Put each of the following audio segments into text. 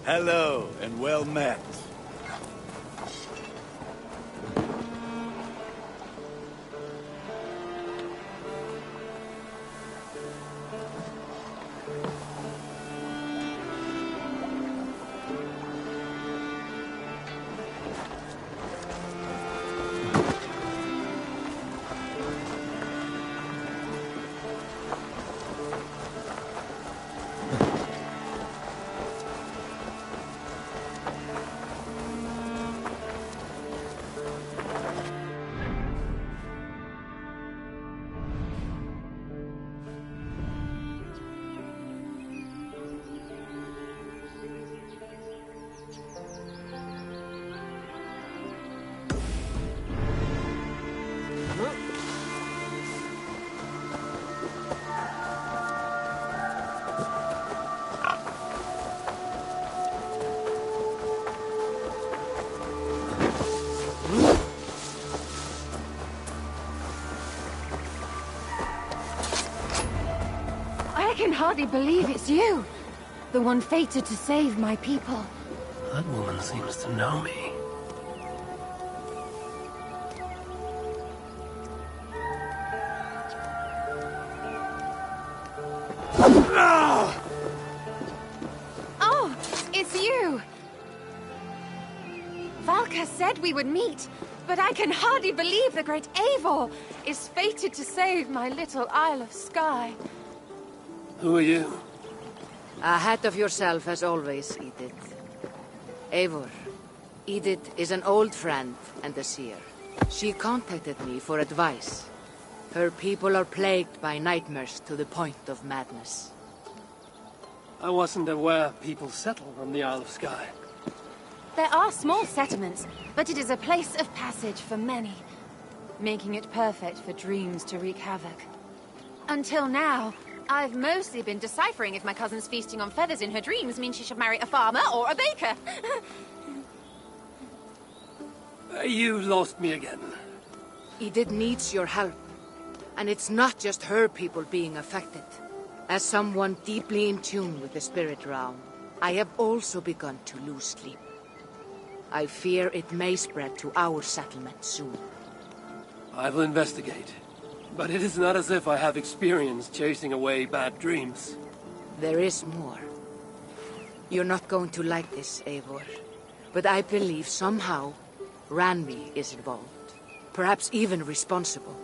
Hello, and well met. I can hardly believe it's you. The one fated to save my people. That woman seems to know me. Oh, it's you! Valka said we would meet, but I can hardly believe the great Eivor is fated to save my little Isle of Skye. Who are you? Ahead of yourself as always, Edith. Eivor. Edith is an old friend and a seer. She contacted me for advice. Her people are plagued by nightmares to the point of madness. I wasn't aware people settle on the Isle of Skye. There are small settlements, but it is a place of passage for many, making it perfect for dreams to wreak havoc. Until now, I've mostly been deciphering if my cousin's feasting on feathers in her dreams means she should marry a farmer or a baker. You lost me again. Edith needs your help. And it's not just her people being affected. As someone deeply in tune with the spirit realm, I have also begun to lose sleep. I fear it may spread to our settlement soon. I will investigate. But it is not as if I have experience chasing away bad dreams. There is more. You're not going to like this, Eivor. But I believe somehow Randvi is involved. Perhaps even responsible.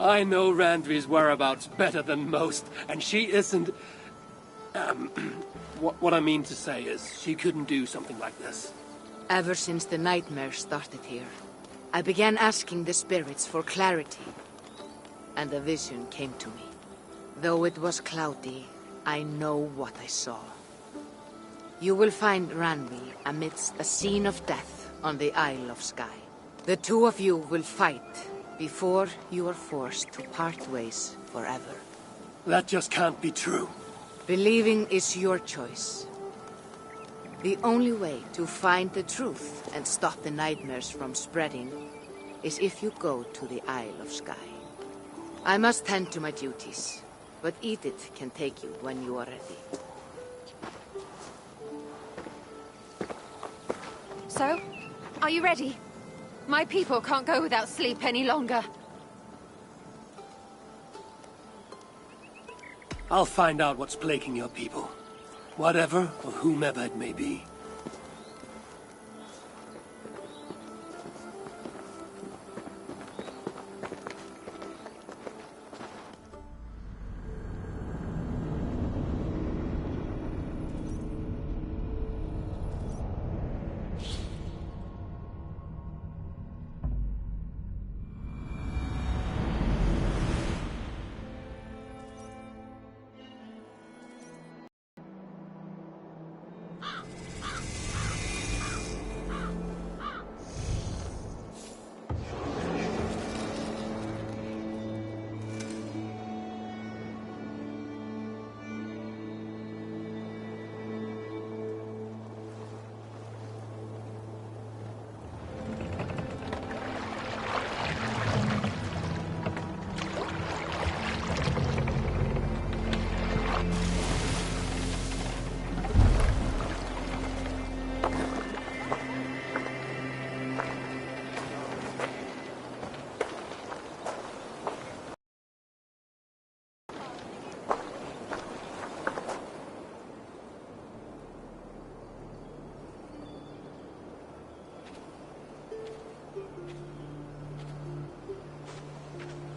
I know Randvi's whereabouts better than most, and she isn't... what I mean to say is, she couldn't do something like this. Ever since the nightmare started here, I began asking the spirits for clarity. And a vision came to me. Though it was cloudy, I know what I saw. You will find Randvi amidst a scene of death on the Isle of Skye. The two of you will fight before you are forced to part ways forever. That just can't be true. Believing is your choice. The only way to find the truth and stop the nightmares from spreading is if you go to the Isle of Skye. I must tend to my duties, but Edith can take you when you are ready. So, are you ready? My people can't go without sleep any longer. I'll find out what's plaguing your people. Whatever or whomever it may be.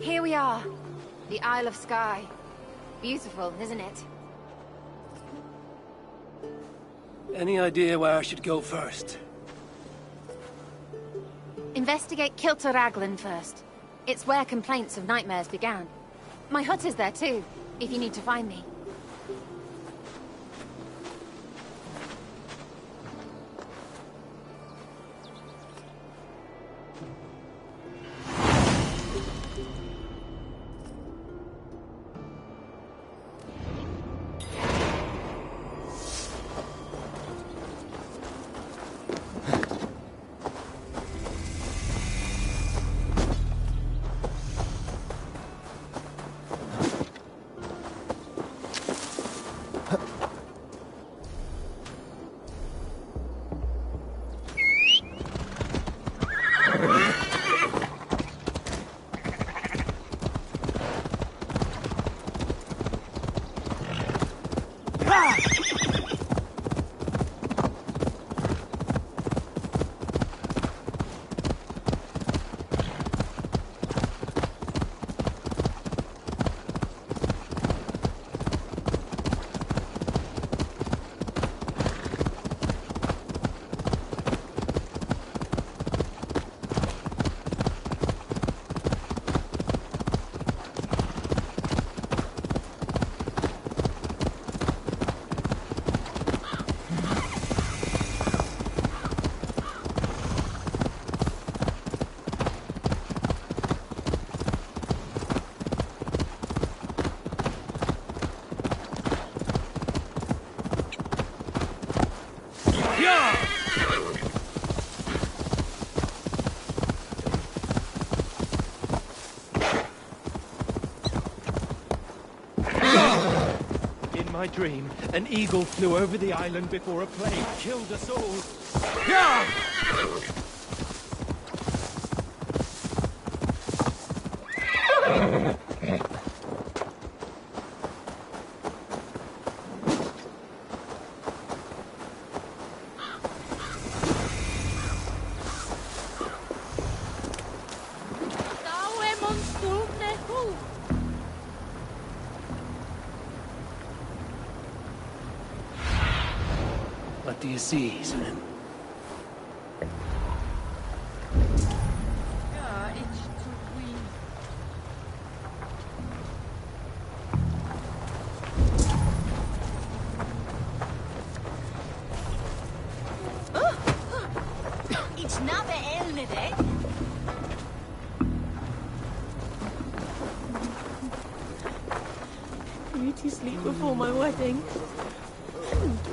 Here we are. The Isle of Skye. Beautiful, isn't it? Any idea where I should go first? Investigate Kilter Raglan first. It's where complaints of nightmares began. My hut is there too, if you need to find me. In my dream, an eagle flew over the island before a plague killed us all. Yeah! What do you see, Sven? Beauty sleep before my wedding.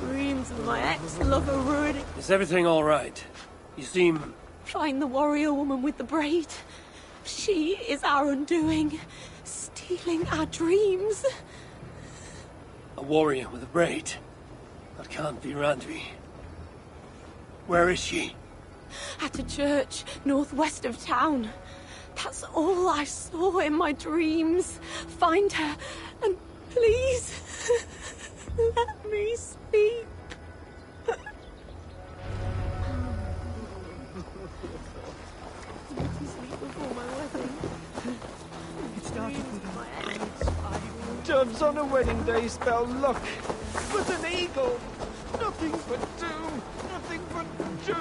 Dreams of my ex-lover ruining. Is everything all right? You seem... Find the warrior woman with the braid. She is our undoing, stealing our dreams. a warrior with a braid. That can't be Randvi. Where is she? At a church northwest of town. That's all I saw in my dreams. Find her, and please, let me sleep. Sleep before my wedding. It started with my doves on a wedding day spell luck, but an eagle. Nothing but doom. Nothing but doom.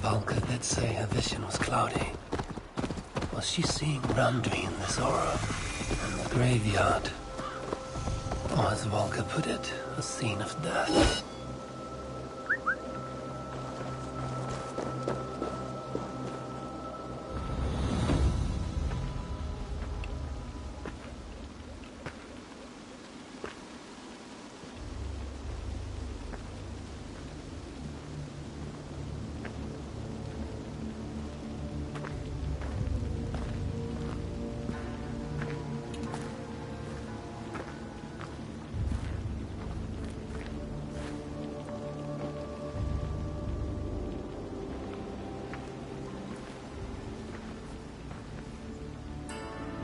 Valka did say her vision was cloudy. Was she seeing Randvi in this aura? And the graveyard? Or as Valka put it, a scene of death?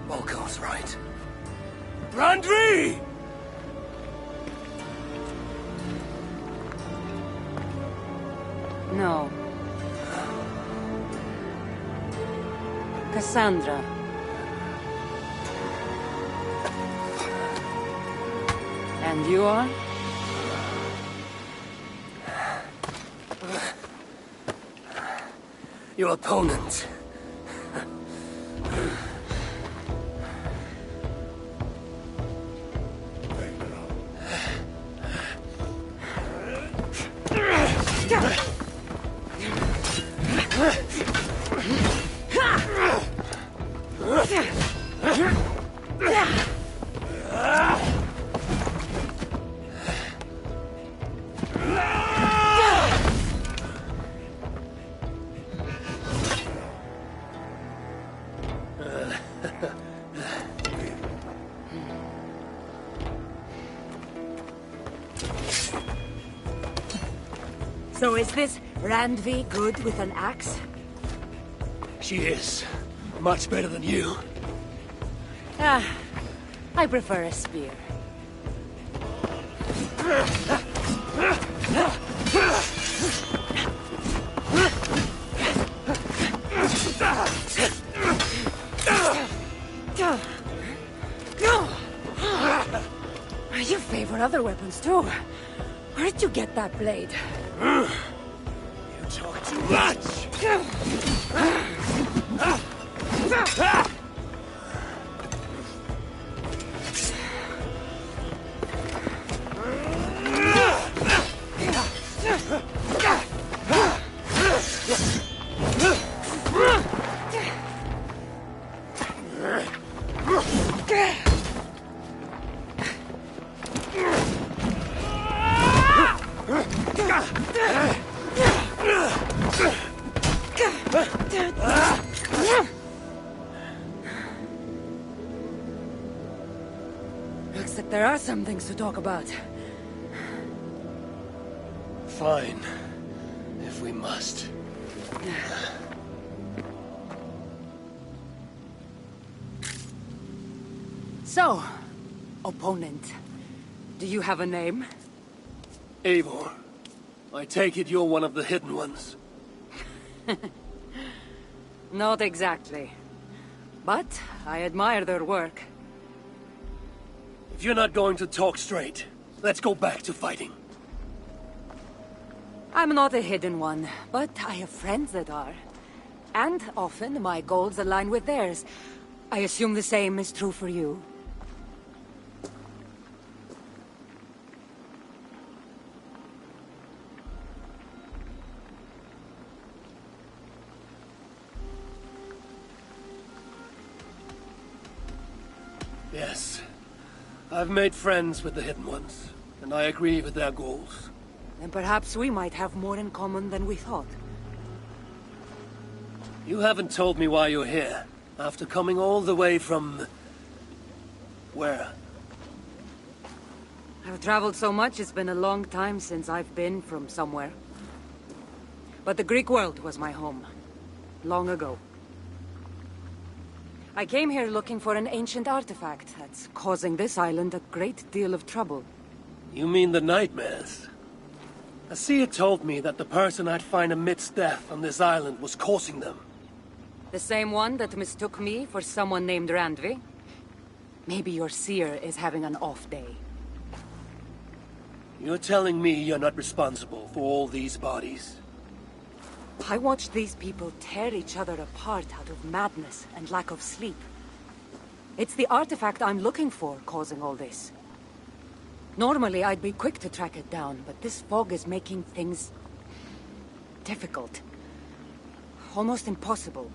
Valka was right. Randvi! No. Cassandra. And you are? Your opponent. So is this Randvi good with an axe? She is. Much better than you. Ah, I prefer a spear. You favor other weapons too. Where did you get that blade? You talk too much! Looks like there are some things to talk about. Fine. If we must. So, opponent, do you have a name? Eivor, I take it you're one of the hidden ones. Not exactly. But I admire their work. If you're not going to talk straight, let's go back to fighting. I'm not a hidden one, but I have friends that are. And often my goals align with theirs. I assume the same is true for you. Yes. I've made friends with the Hidden Ones, and I agree with their goals. Then perhaps we might have more in common than we thought. You haven't told me why you're here, after coming all the way from... where? I've traveled so much, it's been a long time since I've been from somewhere. But the Greek world was my home. Long ago. I came here looking for an ancient artifact that's causing this island a great deal of trouble. You mean the nightmares? Asia told me that the person I'd find amidst death on this island was causing them. The same one that mistook me for someone named Randvi? Maybe your seer is having an off day. You're telling me you're not responsible for all these bodies? I watched these people tear each other apart out of madness and lack of sleep. It's the artifact I'm looking for causing all this. Normally I'd be quick to track it down, but this fog is making things... difficult. Almost impossible.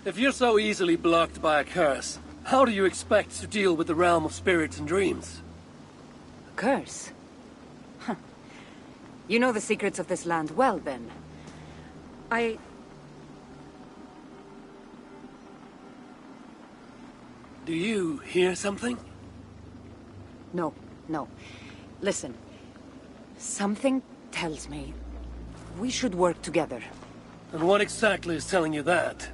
If you're so easily blocked by a curse, how do you expect to deal with the realm of spirits and dreams? A curse? Huh. You know the secrets of this land well, then. Do you hear something? No. Listen. Something tells me we should work together. And what exactly is telling you that?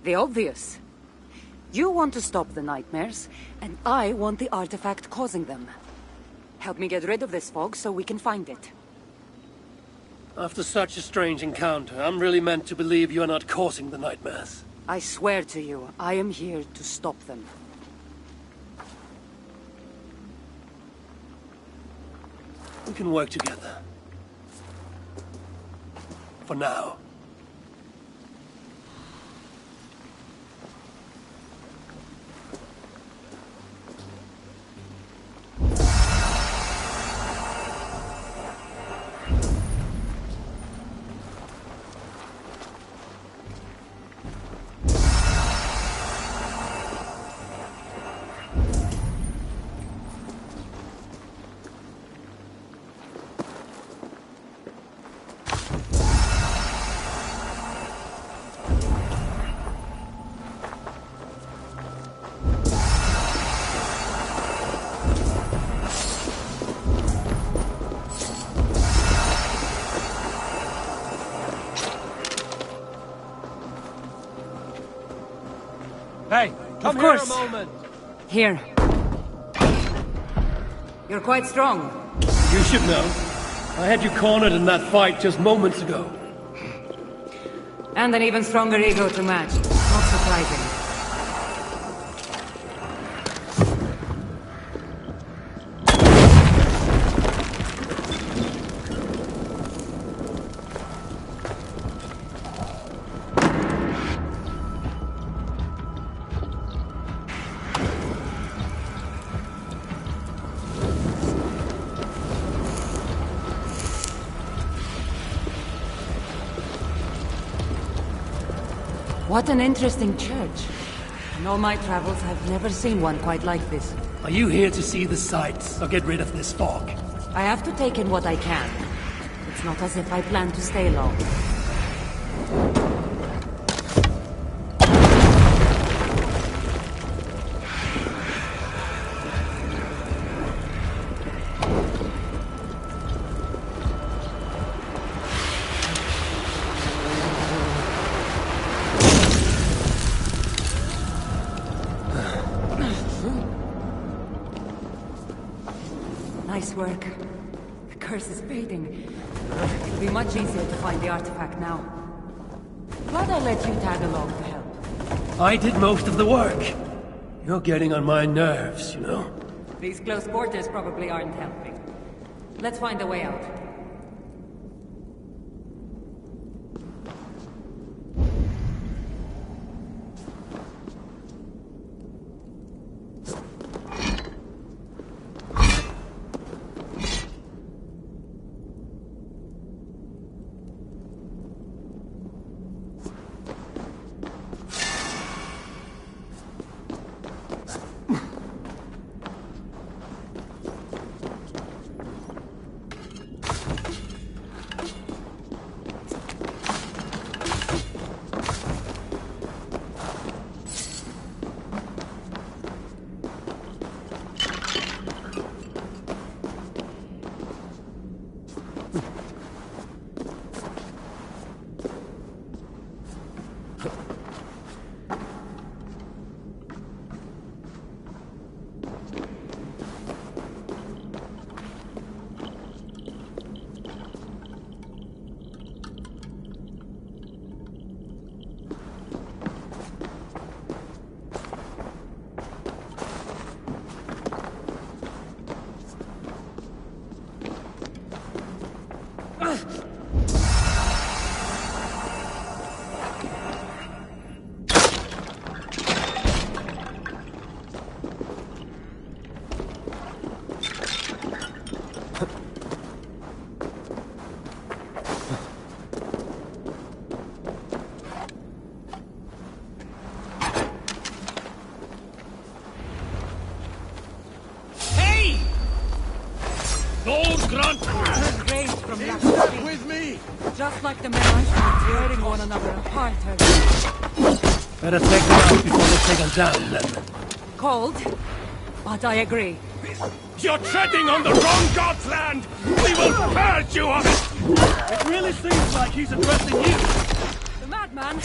The obvious. You want to stop the nightmares, and I want the artifact causing them. Help me get rid of this fog so we can find it. After such a strange encounter, I'm really meant to believe you're not causing the nightmares. I swear to you, I am here to stop them. We can work together. For now. Hey, come Of here course. a moment. Here. You're quite strong. You should know. I had you cornered in that fight just moments ago. And an even stronger ego to match. Not surprising. What an interesting church. In all my travels, I've never seen one quite like this. Are you here to see the sights or get rid of this fog? I have to take in what I can. It's not as if I plan to stay long. Nice work. The curse is fading. It'll be much easier to find the artifact now. Glad I let you tag along to help. I did most of the work. You're getting on my nerves, you know? These close quarters probably aren't helping. Let's find a way out. Just like the men I should be tearing one another apart. Better take them out before they take them down, then. Cold, but I agree. You're treading on the wrong god's land! We will purge you of it! It really seems like he's addressing you. The madman?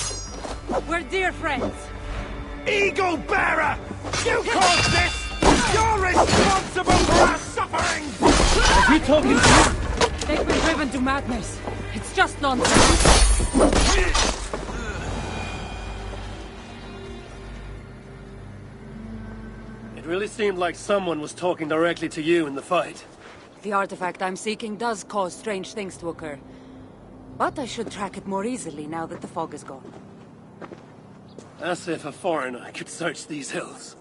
We're dear friends. Eagle Bearer! You caused this! You're responsible for our suffering! Is he talking to you? They've been driven to madness. It's just nonsense. It really seemed like someone was talking directly to you in the fight. The artifact I'm seeking does cause strange things to occur. But I should track it more easily now that the fog is gone. As if a foreigner could search these hills.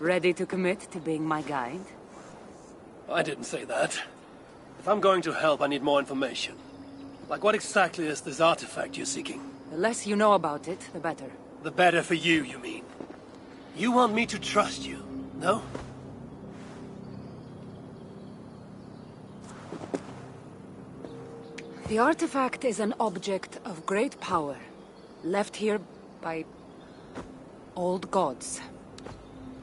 Ready to commit to being my guide? I didn't say that. If I'm going to help, I need more information. Like, what exactly is this artifact you're seeking? The less you know about it, the better. The better for you, you mean? You want me to trust you, no? The artifact is an object of great power, left here by old gods.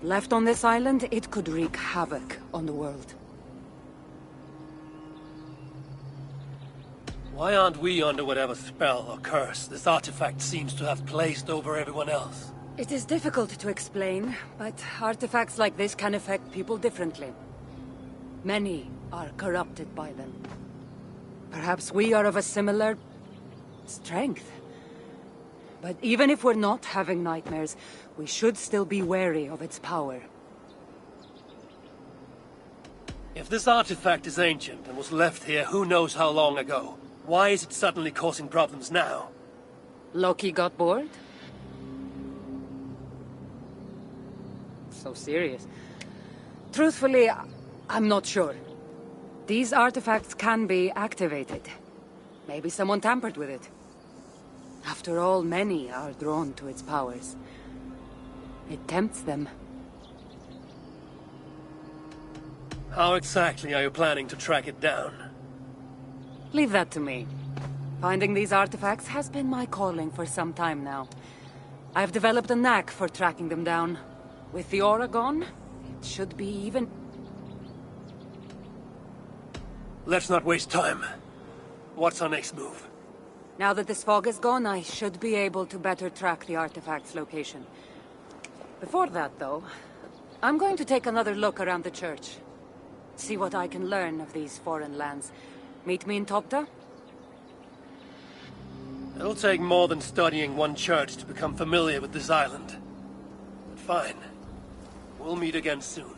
Left on this island, it could wreak havoc on the world. Why aren't we under whatever spell or curse this artifact seems to have placed over everyone else? It is difficult to explain, but artifacts like this can affect people differently. Many are corrupted by them. Perhaps we are of a similar strength. But even if we're not having nightmares, we should still be wary of its power. If this artifact is ancient and was left here who knows how long ago, why is it suddenly causing problems now? Loki got bored? So serious. Truthfully, I'm not sure. These artifacts can be activated. Maybe someone tampered with it. After all, many are drawn to its powers. It tempts them. How exactly are you planning to track it down? Leave that to me. Finding these artifacts has been my calling for some time now. I've developed a knack for tracking them down. With the aura gone, it should be even... Let's not waste time. What's our next move? Now that this fog is gone, I should be able to better track the artifact's location. Before that, though, I'm going to take another look around the church. See what I can learn of these foreign lands. Meet me in Topta? It'll take more than studying one church to become familiar with this island. But fine. We'll meet again soon.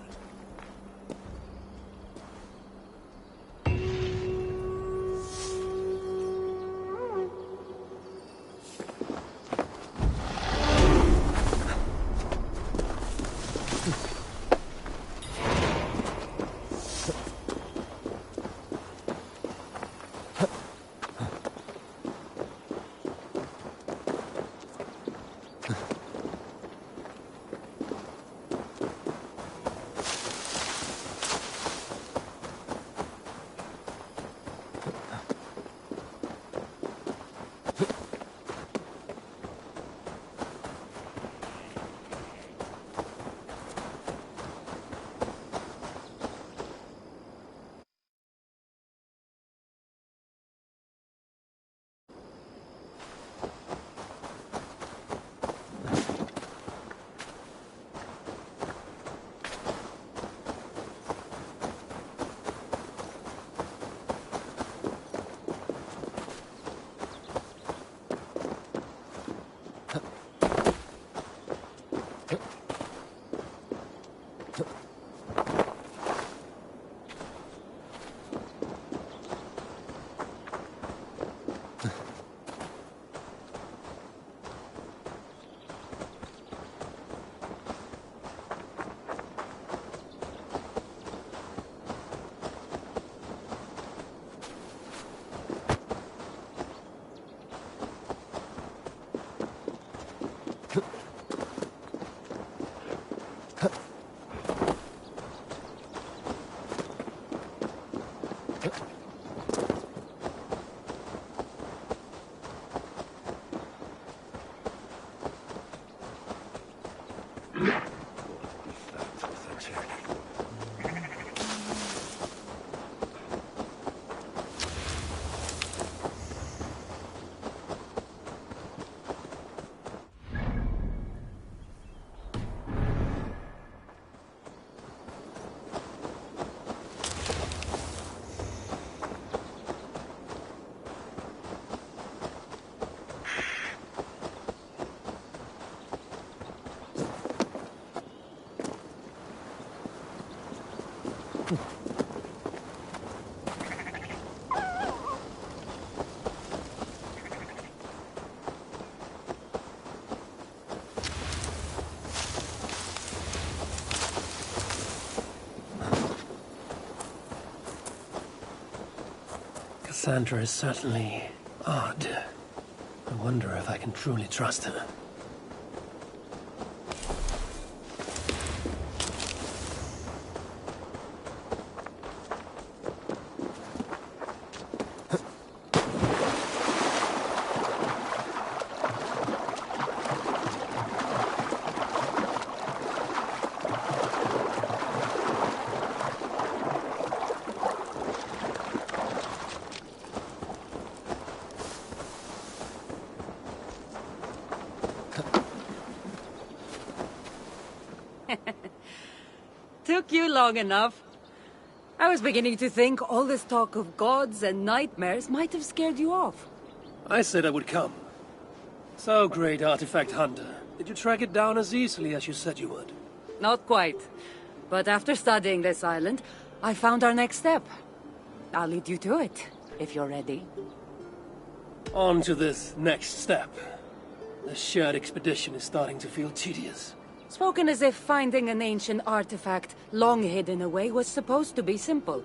Cassandra is certainly odd. I wonder if I can truly trust her. Took you long enough. I was beginning to think all this talk of gods and nightmares might have scared you off. I said I would come. So, great artifact hunter, did you track it down as easily as you said you would? Not quite. But after studying this island, I found our next step. I'll lead you to it, if you're ready. On to this next step. The shared expedition is starting to feel tedious. Spoken as if finding an ancient artifact, long hidden away, was supposed to be simple.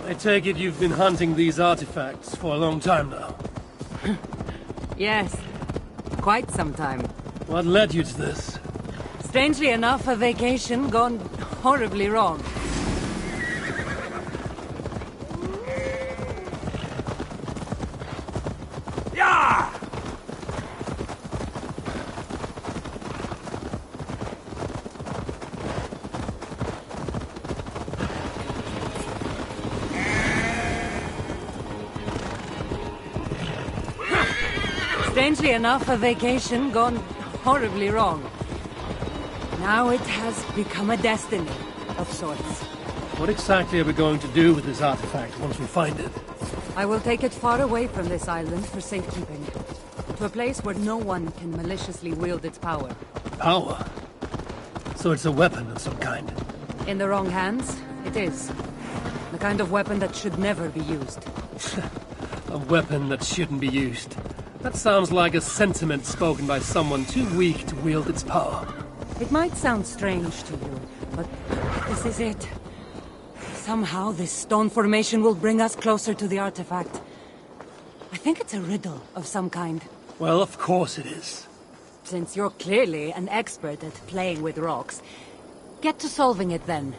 I take it you've been hunting these artifacts for a long time now. Yes, quite some time. What led you to this? Strangely enough, a vacation gone horribly wrong. Yeah! Strangely enough, a vacation gone horribly wrong. Now it has become a destiny of sorts. What exactly are we going to do with this artifact once we find it? I will take it far away from this island for safekeeping. To a place where no one can maliciously wield its power. Power? So it's a weapon of some kind? In the wrong hands, it is. The kind of weapon that should never be used. A weapon that shouldn't be used. That sounds like a sentiment spoken by someone too weak to wield its power. It might sound strange to you, but this is it. Somehow this stone formation will bring us closer to the artifact. I think it's a riddle of some kind. Well, of course it is. Since you're clearly an expert at playing with rocks, get to solving it then.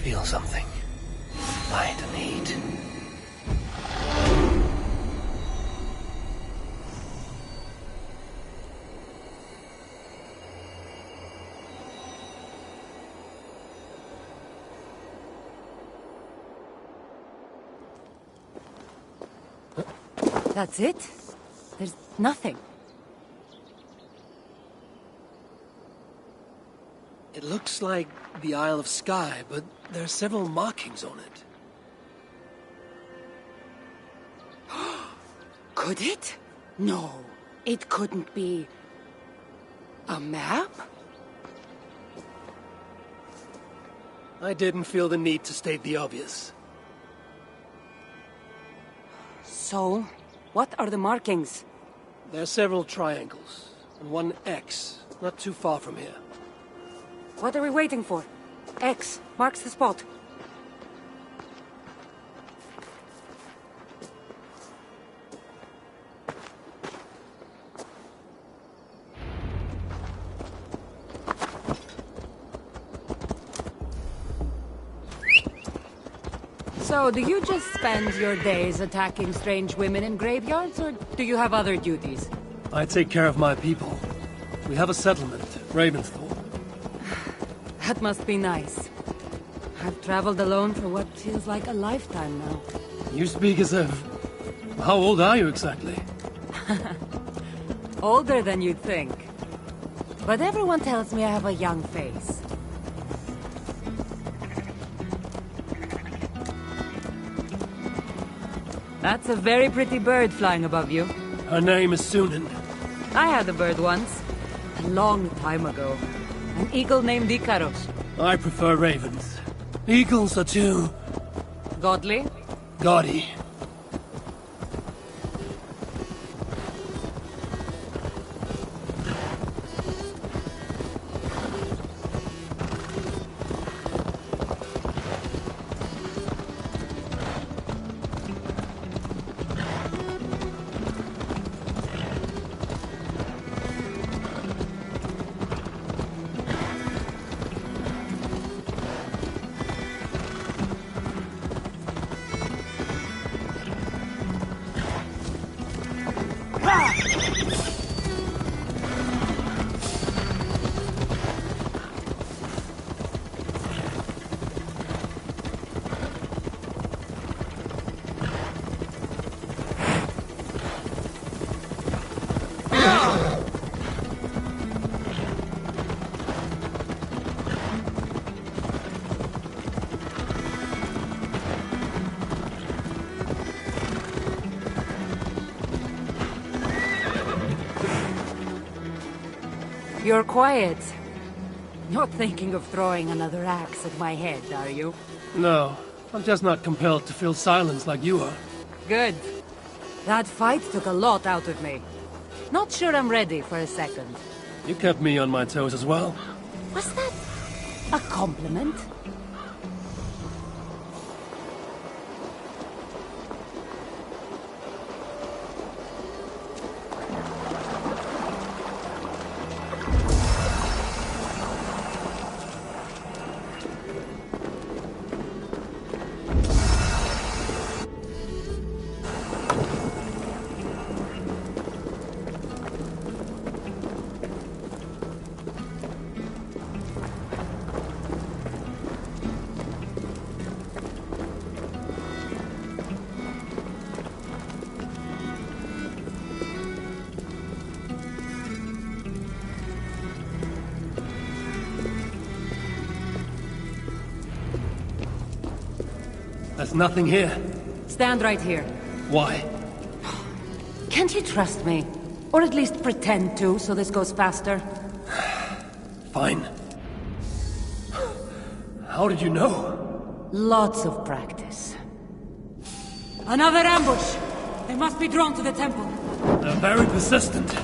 Feel something. Light and heat. That's it? There's nothing. It looks like the Isle of Skye, but there are several markings on it. Could it? No, it couldn't be. A map? I didn't feel the need to state the obvious. So, what are the markings? There are several triangles, and one X, not too far from here. What are we waiting for? X marks the spot. So, do you just spend your days attacking strange women in graveyards, or do you have other duties? I take care of my people. We have a settlement, Ravensthorpe. That must be nice. I've traveled alone for what feels like a lifetime now. You speak as if... How old are you exactly? Older than you'd think. But everyone tells me I have a young face. That's a very pretty bird flying above you. Her name is Sunan. I had a bird once. A long time ago. An eagle named Ikaros. I prefer ravens. Eagles are too... Godly? gaudy. You're quiet. Not thinking of throwing another axe at my head, are you? No, I'm just not compelled to fill silence like you are. Good. That fight took a lot out of me. Not sure I'm ready for a second. You kept me on my toes as well. Was that a compliment? There's nothing here. Stand right here. Why? Can't you trust me? Or at least pretend to, so this goes faster? Fine. How did you know? Lots of practice. Another ambush! They must be drawn to the temple. They're very persistent.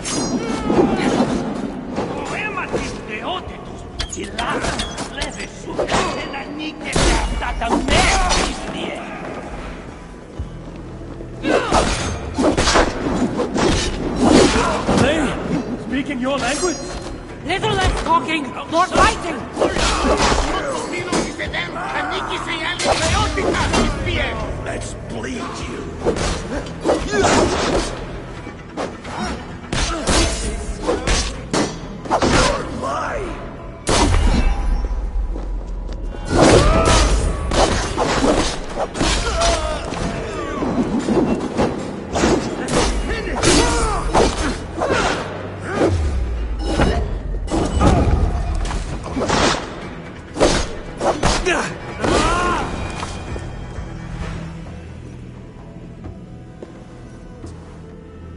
Are they speaking your language? Little less talking, more fighting! Let's bleed you. You're mine.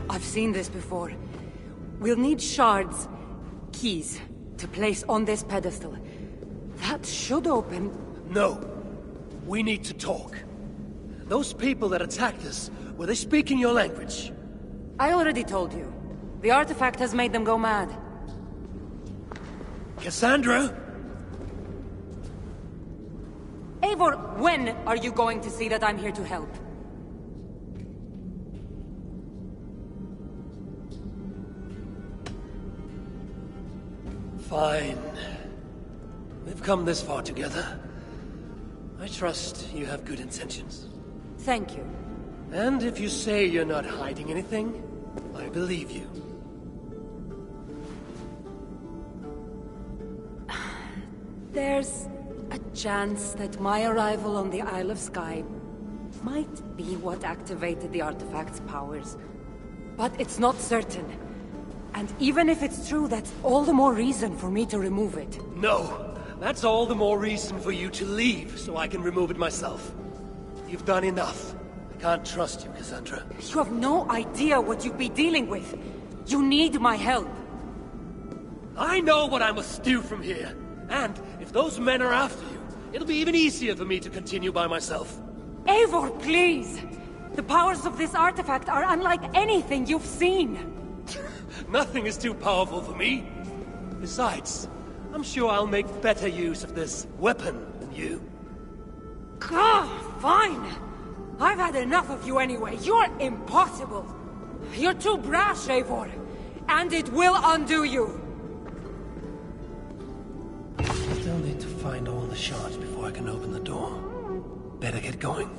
I've seen this before. We'll need shards, keys, to place on this pedestal. That should open... No. We need to talk. Those people that attacked us, were they speaking your language? I already told you. The artifact has made them go mad. Cassandra? Eivor, when are you going to see that I'm here to help? Fine. We've come this far together. I trust you have good intentions. Thank you. And if you say you're not hiding anything, I believe you. There's a chance that my arrival on the Isle of Skye might be what activated the artifact's powers. But it's not certain. And even if it's true, that's all the more reason for me to remove it. No! That's all the more reason for you to leave, so I can remove it myself. You've done enough. I can't trust you, Cassandra. You have no idea what you'd be dealing with. You need my help. I know what I must do from here. And if those men are after you, it'll be even easier for me to continue by myself. Eivor, please! The powers of this artifact are unlike anything you've seen. Nothing is too powerful for me. Besides, I'm sure I'll make better use of this weapon than you. Fine! I've had enough of you anyway. You're impossible. You're too brash, Eivor. And it will undo you. Still need to find all the shards before I can open the door. Better get going.